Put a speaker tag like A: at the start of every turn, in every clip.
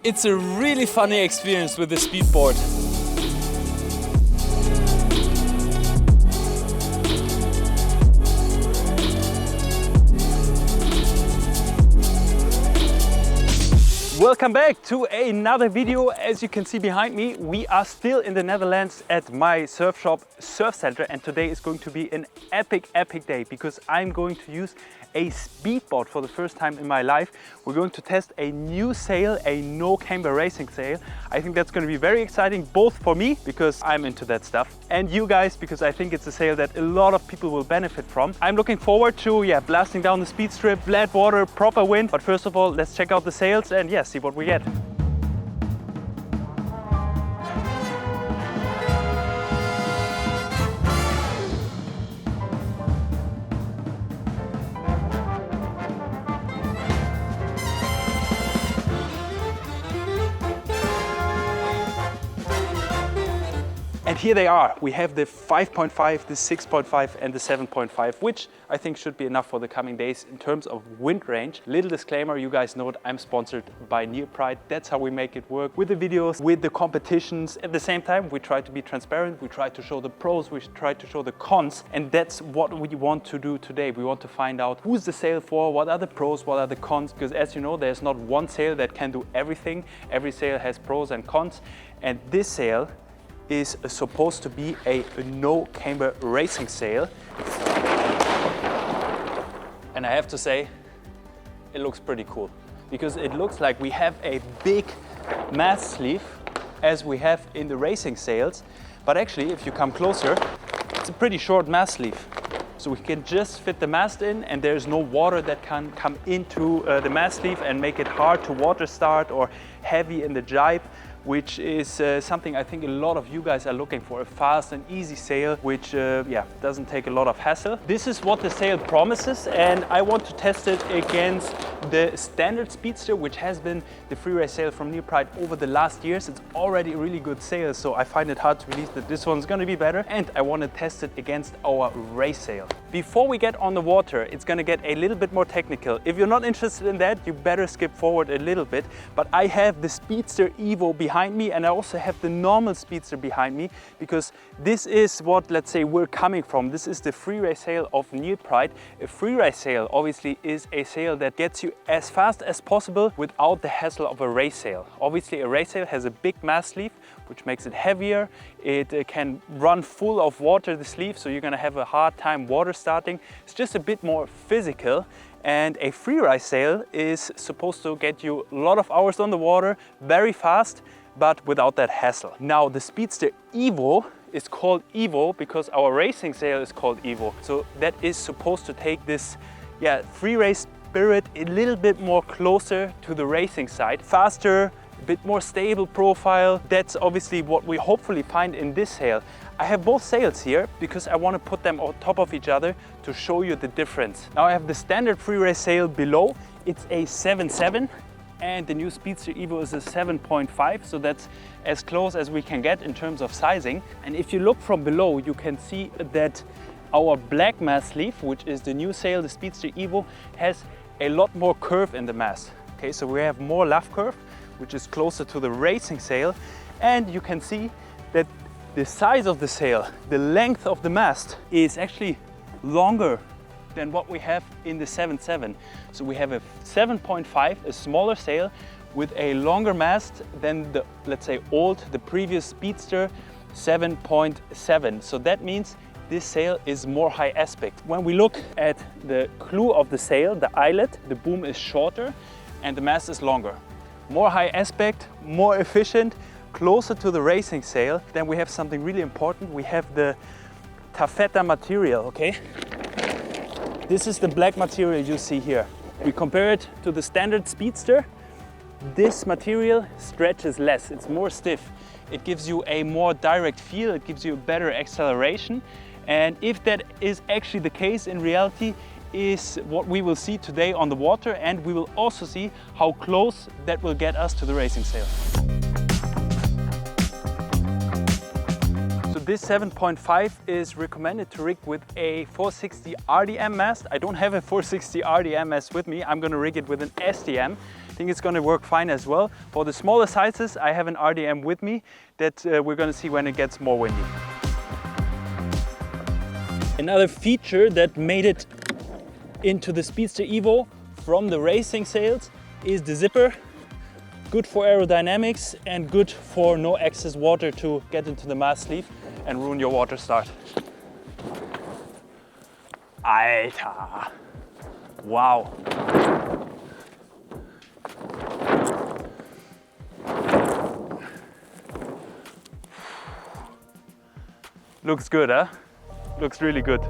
A: It's a really funny experience with the Speedboard. Welcome back to another video. As you can see behind me, we are still in the Netherlands at my surf shop SURFCENTER, and today is going to be an epic day because I'm going to use a Speedboard for the first time in my life. We're going to test a new sail, a no camber racing sail. I think that's going to be very exciting, both for me because I'm into that stuff, and you guys because I think it's a sail that a lot of people will benefit from. I'm looking forward to blasting down the speed strip, flat water, proper wind. But first of all, let's check out the sails and see what we get. And here they are. We have the 5.5, the 6.5 and the 7.5, which I think should be enough for the coming days in terms of wind range. Little disclaimer, you guys know it, I'm sponsored by NeilPryde. That's how we make it work with the videos, with the competitions. At the same time, we try to be transparent. We try to show the pros, we try to show the cons. And that's what we want to do today. We want to find out who's the sail for, what are the pros, what are the cons. Because as you know, there's not one sail that can do everything. Every sail has pros and cons. And this sail is supposed to be a no camber racing sail. And I have to say, it looks pretty cool because it looks like we have a big mast sleeve as we have in the racing sails. But actually, if you come closer, it's a pretty short mast sleeve. So we can just fit the mast in and there's no water that can come into the mast sleeve and make it hard to water start or heavy in the jibe, which is something I think a lot of you guys are looking for, a fast and easy sail, which doesn't take a lot of hassle. This is what the sail promises, and I want to test it against the standard Speedster, which has been the Freerace sail from NeilPryde over the last years. It's already a really good sail, so I find it hard to believe that this one's gonna be better, and I want to test it against our race sail. Before we get on the water, it's gonna get a little bit more technical. If you're not interested in that, you better skip forward a little bit, but I have the Speedster Evo behind me, and I also have the normal Speedster behind me, because this is what, let's say, we're coming from. This is the Freerace sail of NeilPryde. A Freerace sail obviously is a sail that gets you as fast as possible without the hassle of a race sail. Obviously a race sail has a big mast sleeve, which makes it heavier. It can run full of water, the sleeve, so you're gonna have a hard time water starting. It's just a bit more physical. And a Freerace sail is supposed to get you a lot of hours on the water, very fast, but without that hassle. Now the Speedster Evo is called Evo because our racing sail is called Evo. So that is supposed to take this Freerace spirit a little bit more closer to the racing side. Faster, a bit more stable profile. That's obviously what we hopefully find in this sail. I have both sails here because I want to put them on top of each other to show you the difference. Now I have the standard Freerace sail below. It's a 7.7. and the new Speedster Evo is a 7.5, so that's as close as we can get in terms of sizing. And if you look from below, you can see that our black mast sleeve, which is the new sail, the Speedster Evo, has a lot more curve in the mast. Okay, so we have more luff curve, which is closer to the racing sail, and you can see that the size of the sail, the length of the mast, is actually longer than what we have in the 7.7. So we have a 7.5, a smaller sail with a longer mast than the, let's say, the previous Speedster 7.7. So that means this sail is more high aspect. When we look at the clew of the sail, the eyelet, the boom is shorter and the mast is longer. More high aspect, more efficient, closer to the racing sail. Then we have something really important. We have the taffeta material, okay? This is the black material you see here. We compare it to the standard Speedster. This material stretches less, it's more stiff. It gives you a more direct feel, it gives you a better acceleration. And if that is actually the case in reality, is what we will see today on the water, and we will also see how close that will get us to the racing sail. So this 7.5 is recommended to rig with a 460 RDM mast. I don't have a 460 RDM mast with me. I'm going to rig it with an SDM think it's going to work fine as well. For the smaller sizes, I have an RDM with me that we're going to see when it gets more windy. Another feature that made it into the Speedster Evo from the racing sails is the zipper. Good for aerodynamics and good for no excess water to get into the mast sleeve and ruin your water start. Alter! Wow! Looks good, huh? Looks really good.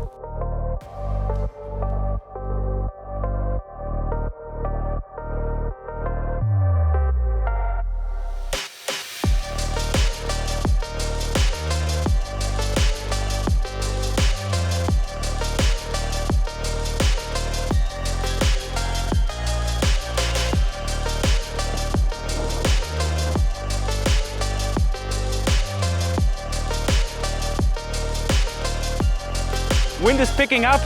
A: Wind is picking up,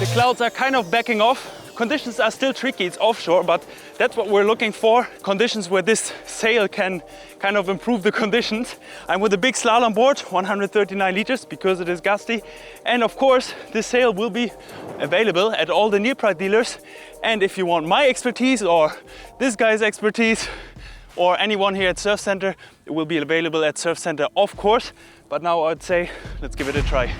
A: the clouds are kind of backing off. Conditions are still tricky, it's offshore, but that's what we're looking for. Conditions where this sail can kind of improve the conditions. I'm with a big slalom board, 139 liters, because it is gusty. And of course, this sail will be available at all the NeilPryde dealers. And if you want my expertise or this guy's expertise or anyone here at SURFCENTER, it will be available at SURFCENTER, of course. But now I'd say, let's give it a try.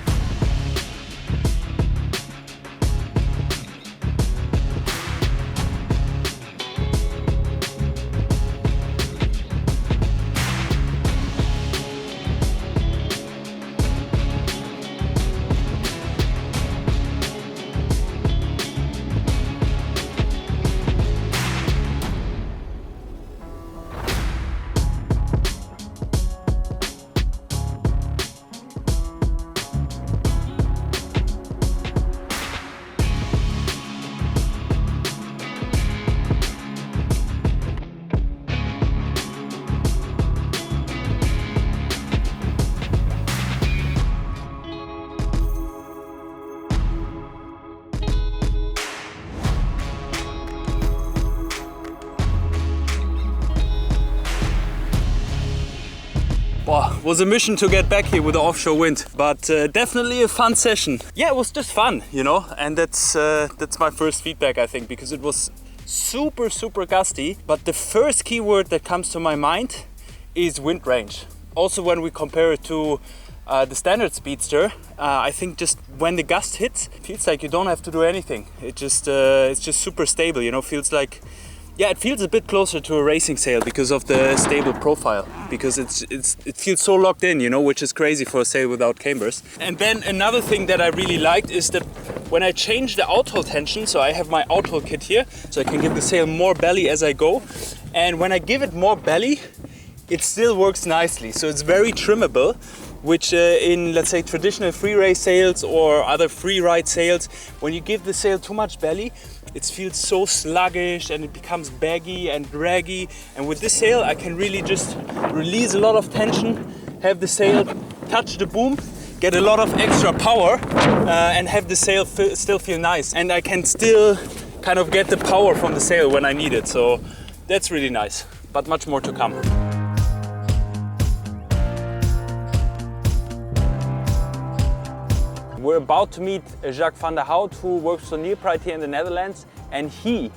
A: It was a mission to get back here with the offshore wind, but definitely a fun session. Yeah, it was just fun, you know, and that's my first feedback, I think, because it was super gusty. But the first keyword that comes to my mind is wind range. Also, when we compare it to the standard Speedster, I think just when the gust hits, it feels like you don't have to do anything. It's just super stable, you know, feels like. Yeah, it feels a bit closer to a racing sail because of the stable profile, because it feels so locked in, you know, which is crazy for a sail without cambers. And then another thing that I really liked is that when I change the outhole tension, so I have my outhole kit here, so I can give the sail more belly as I go. And when I give it more belly, it still works nicely. So it's very trimmable, which in, let's say, traditional free race sails or other free ride sails, when you give the sail too much belly, it feels so sluggish and it becomes baggy and draggy. And with this sail, I can really just release a lot of tension, have the sail touch the boom, get a lot of extra power, and have the sail still feel nice. And I can still kind of get the power from the sail when I need it. So that's really nice, but much more to come. We're about to meet Jacques van der Hout, who works for NeilPryde here in the Netherlands, and he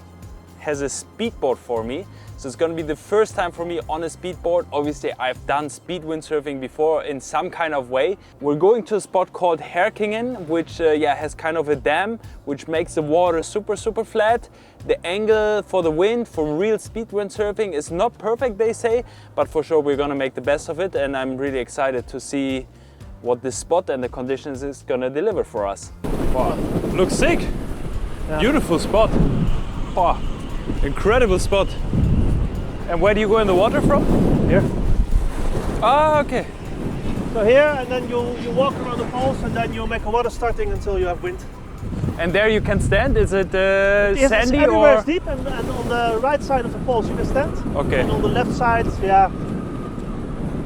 A: has a speedboard for me. So it's going to be the first time for me on a speedboard. Obviously, I've done speed windsurfing before in some kind of way. We're going to a spot called Herkingen, which has kind of a dam, which makes the water super flat. The angle for the wind for real speed windsurfing is not perfect, they say, but for sure we're going to make the best of it, and I'm really excited to see what this spot and the conditions is gonna deliver for us. Wow, looks sick! Yeah. Beautiful spot. Wow, incredible spot. And where do you go in the water from? Here. Ah, okay.
B: So here, and then you walk around the poles, and then you make a water starting until you have wind.
A: And there you can stand? Is it sandy
B: it's
A: or?
B: It's deep, and on the right side of the poles you can stand.
A: Okay.
B: And on the left side, yeah.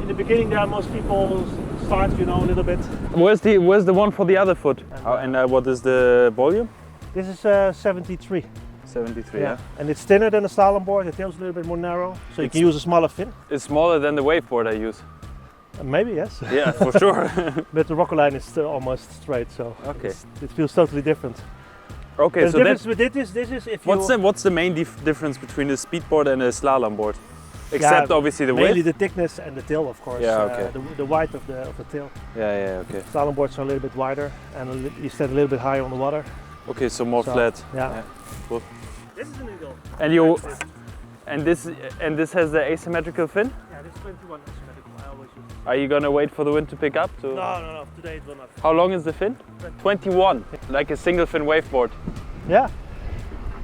B: In the beginning, there are most people start, you know, a little bit.
A: Where's the one for the other foot? And what is the volume?
B: This is 73.
A: 73, yeah.
B: And it's thinner than the slalom board. The tail's a little bit more narrow, so you can use a smaller fin.
A: It's smaller than the waveboard I use.
B: Maybe, yes.
A: Yeah, for sure.
B: But the rocker line is still almost straight, so
A: okay.
B: It feels totally different.
A: Okay,
B: the
A: so
B: difference with this is if
A: what's the main difference between the speedboard and a slalom board? Except obviously the width?
B: Mainly the thickness and the tail, of course.
A: Yeah, okay.
B: The width of the tail.
A: Yeah, okay.
B: Slalom boards are a little bit wider and you stand a little bit higher on the water.
A: Okay, so more flat.
B: Yeah.
A: Cool.
B: This is an eagle.
A: And this has the asymmetrical fin?
B: Yeah, this is 21 asymmetrical. I always use it.
A: Are you gonna wait for the wind to pick up?
B: No. Today it will not.
A: How long is the fin? 21. Like a single fin waveboard.
B: Yeah.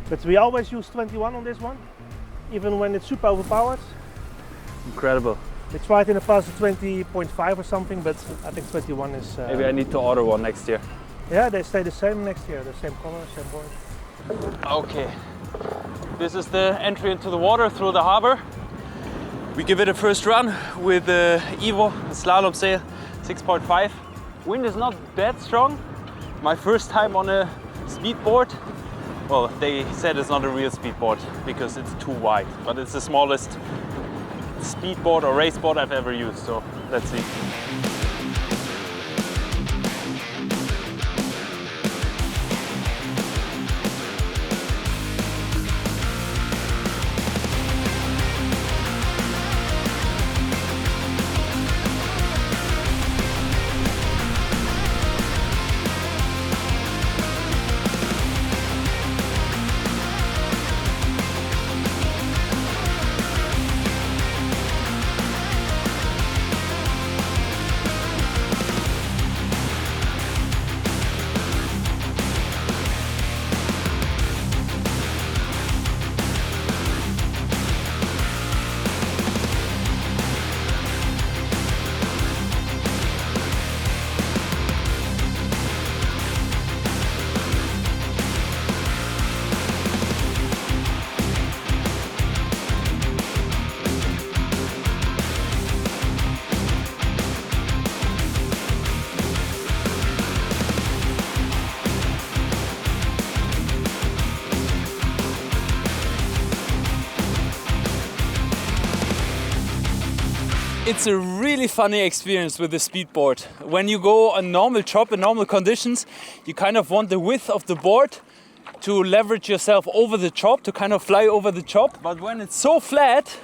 B: But we always use 21 on this one, even when it's super overpowered.
A: Incredible.
B: We tried in the past 20.5 or something, but I think 21 is...
A: Maybe I need to order one next year.
B: Yeah, they stay the same next year, the same color, same board.
A: Okay. This is the entry into the water through the harbor. We give it a first run with the Evo slalom sail 6.5. Wind is not that strong. My first time on a speedboard. Well, they said it's not a real speedboard because it's too wide, but it's the smallest speedboard or raceboard I've ever used, so let's see. It's a really funny experience with the speedboard. When you go on normal chop in normal conditions, you kind of want the width of the board to leverage yourself over the chop, to kind of fly over the chop. But when it's so flat,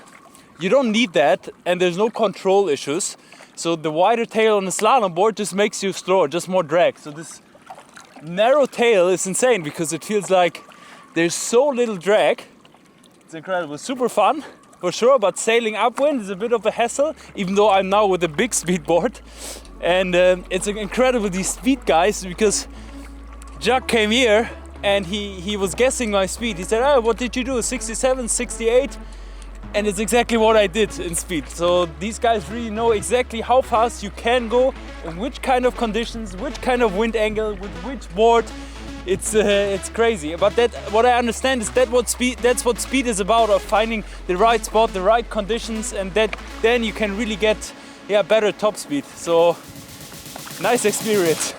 A: you don't need that and there's no control issues. So the wider tail on the slalom board just makes you slower, just more drag. So this narrow tail is insane because it feels like there's so little drag. It's incredible, super fun. For sure, but sailing upwind is a bit of a hassle, even though I'm now with a big speedboard. And it's incredible, these speed guys, because Jack came here and he was guessing my speed. He said, oh, what did you do, 67, 68? And it's exactly what I did in speed. So these guys really know exactly how fast you can go, in which kind of conditions, which kind of wind angle, with which board. It's crazy, but what I understand is that's what speed is about, of finding the right spot, the right conditions, and then you can really get better top speed. So nice experience.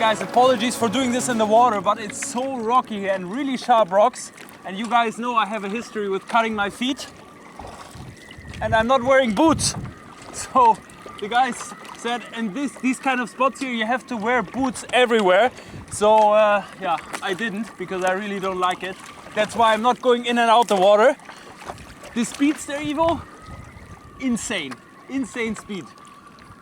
A: guys, apologies for doing this in the water, but it's so rocky and really sharp rocks. And you guys know I have a history with cutting my feet. And I'm not wearing boots. So the guys said in these kind of spots here, you have to wear boots everywhere. So yeah, I didn't, because I really don't like it. That's why I'm not going in and out the water. The Speedster Evo, insane speed.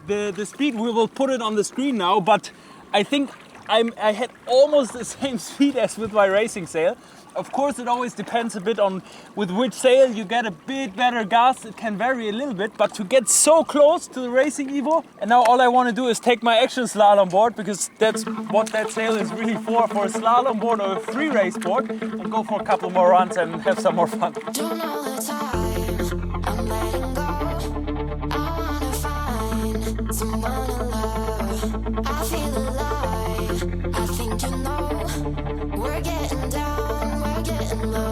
A: The speed, we will put it on the screen now, but I think I had almost the same speed as with my racing sail. Of course, it always depends a bit on with which sail you get a bit better gas. It can vary a little bit, but to get so close to the racing Evo, and now all I want to do is take my actual slalom board, because that's what that sail is really for a slalom board or a free race board, and go for a couple more runs and have some more fun.
C: Don't all the time, I'm letting go. I wanna find someone to love. I feel alive, I think you know. We're getting down, we're getting low.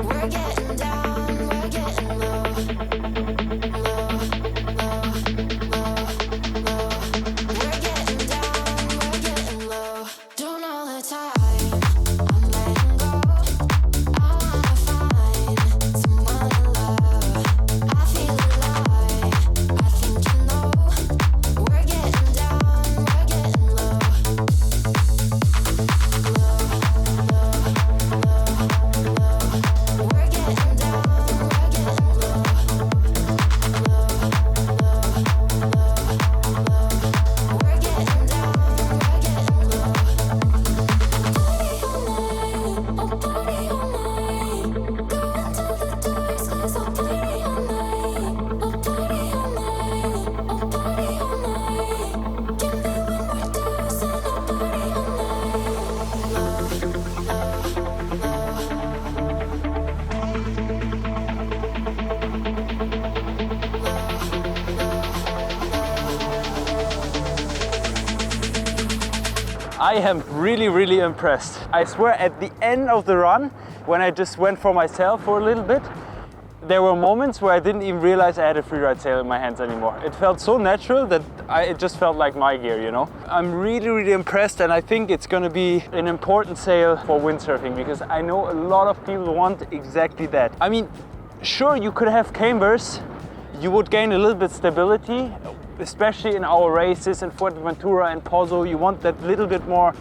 C: We're getting down, we're getting low. We're getting down, we're getting low. Don't all the time, I'm letting go. I wanna find someone to love. I feel alive, I think you know. We're getting down, we're getting low. We're getting down, we're getting low. We're getting down, we're getting low. Party all night, going to the dark skies. I'll party all night, I'll party all night, I'll party all night. Give me one more dose and I'll party all
A: I am really impressed. I swear, at the end of the run, when I just went for myself for a little bit, there were moments where I didn't even realize I had a freeride sail in my hands anymore. It felt so natural that it just felt like my gear, you know? I'm really impressed, and I think it's gonna be an important sail for windsurfing, because I know a lot of people want exactly that. I mean, sure, you could have cambers, you would gain a little bit stability, especially in our races in Fuerteventura and Pozo. You want that little bit more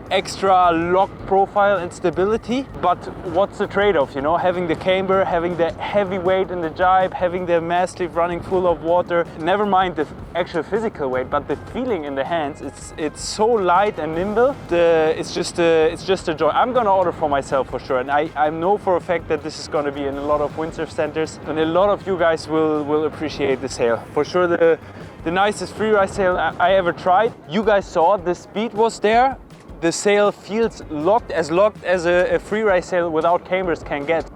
A: extra lock profile and stability, but what's the trade-off, you know? Having the camber, having the heavy weight in the jibe, having the mast sleeve running full of water, never mind the actual physical weight, but the feeling in the hands, it's so light and nimble. It's just a joy. I'm gonna order for myself for sure, and I know for a fact that this is gonna be in a lot of windsurf centers, and a lot of you guys will appreciate the sail. For sure, the nicest freeride sail I ever tried. You guys saw the speed was there. The sail feels locked as a freeride sail without cambers can get.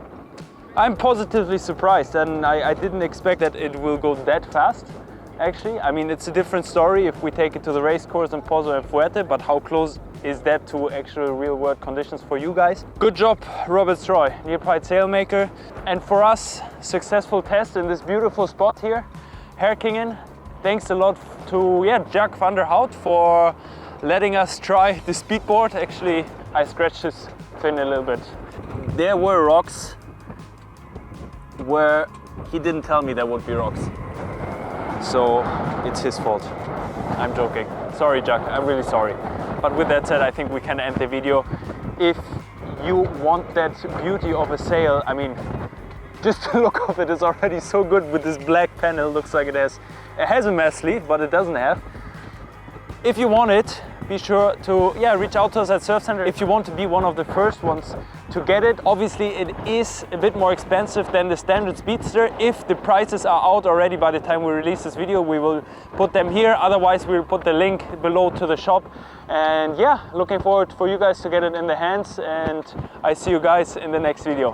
A: I'm positively surprised, and I didn't expect that it will go that fast, actually. I mean, it's a different story if we take it to the race course in Pozo and Fuerte, but how close is that to actual real world conditions for you guys? Good job, Robert Stroy, NeilPryde sailmaker. And for us, successful test in this beautiful spot here, Herkingen. Thanks a lot to Jack van der Hout for letting us try the Speedboard. Actually, I scratched his fin a little bit. There were rocks where he didn't tell me there would be rocks. So it's his fault. I'm joking. Sorry, Jack, I'm really sorry. But with that said, I think we can end the video. If you want that beauty of a sail, I mean, just the look of it is already so good with this black panel. Looks like it has a mast sleeve, but it doesn't have. If you want it, be sure to reach out to us at SURFCENTER if you want to be one of the first ones to get it. Obviously, it is a bit more expensive than the standard Speedster. If the prices are out already by the time we release this video, we will put them here. Otherwise, we'll put the link below to the shop. And yeah, looking forward for you guys to get it in the hands, and I see you guys in the next video.